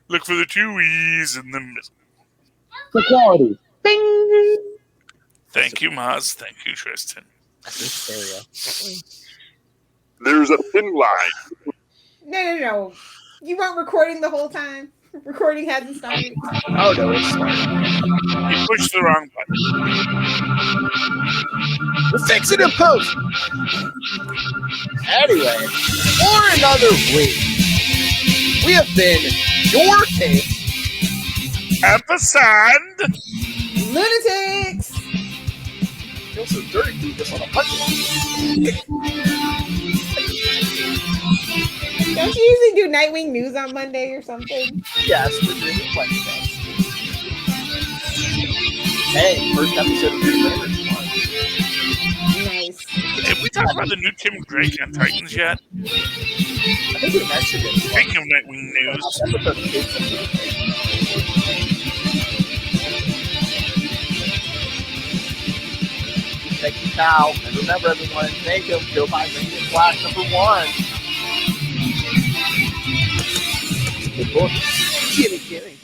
Look for the 2 E's in the middle. Equality. Bing. Thank you, Maz. Thank you, Tristan. There's a thin line. No. You weren't recording the whole time? Recording hasn't started? Oh, no, it's started. You pushed the wrong button. We'll fix it in post. Anyway, for another week, we have been your tape. Capesand Lunatics! Feels so dirty to do this on a punch. Don't you usually do Nightwing News on Monday or something? Yes, we're doing it Wednesday. Hey, first episode of New Rivers. Nice. Have we talked about the new Tim Drake on Titans yet? I think we mentioned it. Speaking of Nightwing News, thank you, Cal. And remember, everyone, thank you. Kill by Ranger Flash #1. Good book. Kidding.